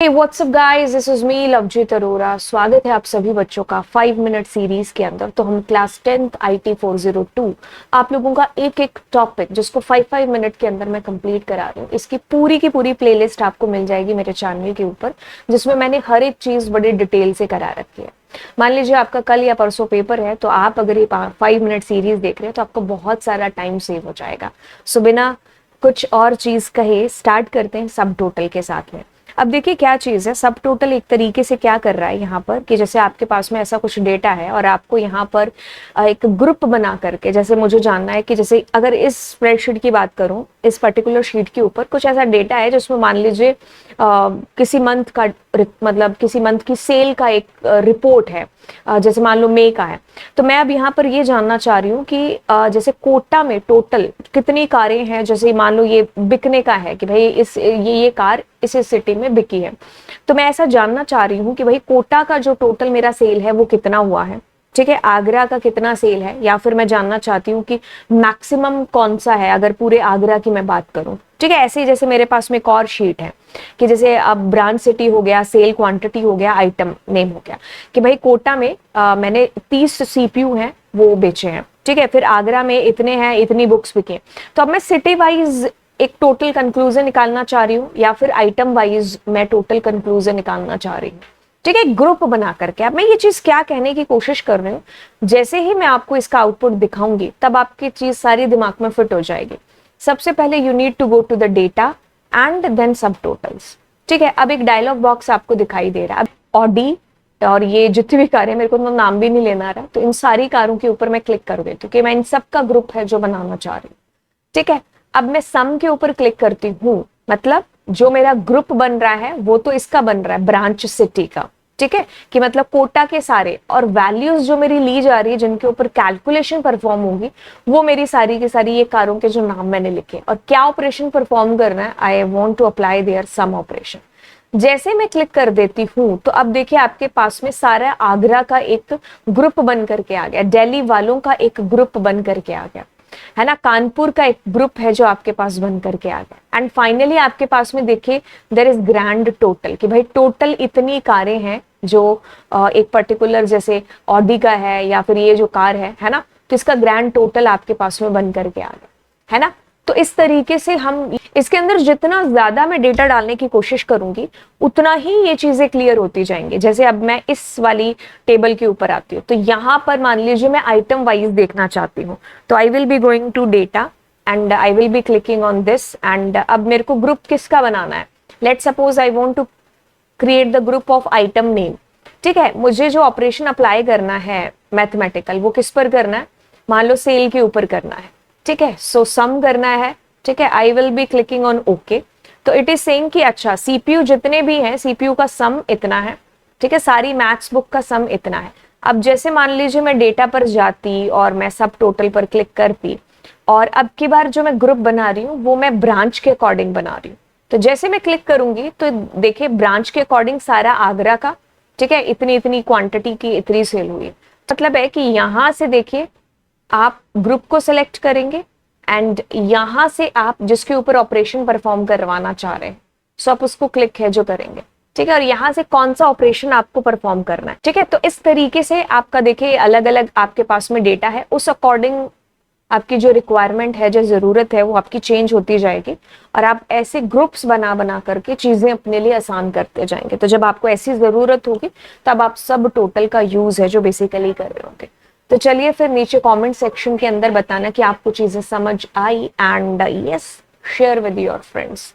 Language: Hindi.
Hey, what's up guys? This is me Lovejeet Arora. स्वागत है आप सभी बच्चों का 5 मिनट सीरीज के अंदर। तो हम क्लास 10th IT 402 आप लोगों का एक एक टॉपिक जिसको 5 मिनट के अंदर मैं कंप्लीट करा रही हूँ, इसकी पूरी की पूरी प्लेलिस्ट आपको मिल जाएगी मेरे चैनल के ऊपर, जिसमें मैंने हर एक चीज बड़ी डिटेल से करा रखी है। मान लीजिए आपका कल या परसों पेपर है, तो आप अगर ये 5 मिनट सीरीज देख रहे हैं तो आपको बहुत सारा टाइम सेव हो जाएगा। सो बिना कुछ और चीज कहे स्टार्ट करते हैं सब टोटल के साथ में। अब देखिए क्या चीज है, सब टोटल एक तरीके से क्या कर रहा है यहाँ पर कि जैसे आपके पास में ऐसा कुछ डेटा है और आपको यहाँ पर एक ग्रुप बना करके, जैसे मुझे जानना है कि जैसे अगर इस स्प्रेडशीट की बात करूं, इस पर्टिकुलर शीट के ऊपर कुछ ऐसा डेटा है जिसमें मान लीजिए किसी मंथ का मतलब किसी मंथ की सेल का एक रिपोर्ट है, जैसे मान लो मई का है। तो मैं अब यहाँ पर ये जानना चाह रही हूँ कि जैसे कोटा में टोटल कितनी कारें हैं, जैसे मान लो ये बिकने का है कि भाई ये कार इस सिटी में बिकी है। तो मैं ऐसा जानना चाह रही हूँ कि भाई कोटा का जो टोटल मेरा सेल है वो कितना हुआ है, ठीक है, आगरा का कितना सेल है, या फिर मैं जानना चाहती हूँ कि मैक्सिमम कौन सा है अगर पूरे आगरा की मैं बात करूं। ठीक है, ऐसे ही जैसे मेरे पास में एक और शीट है कि जैसे अब ब्रांच सिटी हो गया, सेल क्वांटिटी हो गया, आइटम नेम हो गया कि भाई कोटा में मैंने 30 सीपीयू हैं वो बेचे हैं, ठीक है, फिर आगरा में इतने हैं, इतनी बुक्स बिके। तो अब मैं सिटी वाइज एक टोटल कंक्लूजन निकालना चाह रही हूँ या फिर आइटम वाइज मैं टोटल कंक्लूजन निकालना चाह रही हूँ, ठीक है, ग्रुप बना करके। अब मैं ये चीज क्या कहने की कोशिश कर रही हूँ, जैसे ही मैं आपको इसका आउटपुट दिखाऊंगी तब आपकी चीज सारी दिमाग में फिट हो जाएगी। सबसे पहले you need to go to the data and then subtotals, ठीक है। अब एक डायलॉग बॉक्स आपको दिखाई दे रहा है, अब ऑडी और ये जितनी भी कारें, मेरे को तो नाम भी नहीं लेना रहा, तो इन सारी कारों के ऊपर मैं क्लिक कर देती हूँ कि मैं इन सब का ग्रुप है जो बनाना चाह रही हूँ, ठीक है। अब मैं सम के ऊपर क्लिक करती हूँ, मतलब जो मेरा ग्रुप बन रहा है वो तो इसका बन रहा है ब्रांच सिटी का, ठीक है, कि मतलब कोटा के सारे, और वैल्यूज जो मेरी ली जा रही है जिनके ऊपर कैलकुलेशन परफॉर्म होगी वो मेरी सारी की सारी ये कारों के जो नाम मैंने लिखे, और क्या ऑपरेशन परफॉर्म करना है, I want to apply there some operation. जैसे मैं क्लिक कर देती हूं तो अब देखिए आपके पास में सारा आगरा का एक ग्रुप बन करके आ गया, दिल्ली वालों का एक ग्रुप बन करके आ गया, है ना, कानपुर का एक ग्रुप है जो आपके पास बन करके आ गया। एंड फाइनली आपके पास में देखिए देयर इज ग्रैंड टोटल कि भाई टोटल इतनी कारें हैं जो एक पर्टिकुलर जैसे ऑडी का है या फिर ये जो कार है ना, तो इसका ग्रैंड टोटल आपके पास में बन करके आ गया, है ना। तो इस तरीके से हम इसके अंदर जितना ज्यादा मैं डेटा डालने की कोशिश करूंगी उतना ही ये चीजें क्लियर होती जाएंगी। जैसे अब मैं इस वाली टेबल के ऊपर आती हूँ, तो यहाँ पर मान लीजिए मैं आइटम वाइज देखना चाहती हूँ, तो I will be going to data and I will be clicking on this. And अब मेरे को ग्रुप किसका बनाना है, let suppose I want to create the group of item name, ठीक है। मुझे जो ऑपरेशन अप्लाई करना है मैथमेटिकल वो किस पर करना है, मान लो सेल के ऊपर करना है, ठीक है, सो सम करना है, ठीक है। आई will be clicking on okay. तो इट इज सेइंग कि अच्छा सीपीयू जितने भी हैं सीपीयू का सम इतना है, ठीक है, सारी मैथ्स बुक का सम इतना है। अब जैसे मान लीजिए मैं डेटा पर जाती और मैं सब टोटल पर क्लिक करती, और अब की बार जो मैं ग्रुप बना रही हूँ वो मैं ब्रांच के अकॉर्डिंग बना रही हूँ। तो जैसे मैं क्लिक करूंगी तो देखिए ब्रांच के अकॉर्डिंग सारा आगरा का, ठीक है, इतनी इतनी क्वांटिटी की इतनी सेल हुई। मतलब है कि यहां से देखिए आप ग्रुप को सिलेक्ट करेंगे एंड यहां से आप जिसके ऊपर ऑपरेशन परफॉर्म करवाना चाह रहे हैं सो आप उसको क्लिक है जो करेंगे, ठीक है, और यहां से कौन सा ऑपरेशन आपको परफॉर्म करना है, ठीक है। तो इस तरीके से आपका देखिए अलग अलग आपके पास में डेटा है, उस अकॉर्डिंग आपकी जो रिक्वायरमेंट है, जो जरूरत है वो आपकी चेंज होती जाएगी, और आप ऐसे ग्रुप्स बना बना करके चीजें अपने लिए आसान करते जाएंगे। तो जब आपको ऐसी जरूरत होगी तब आप सब टोटल का यूज है जो बेसिकली कर रहे होंगे। तो चलिए फिर नीचे कमेंट सेक्शन के अंदर बताना कि आपको चीजें समझ आई, and yes share with your friends.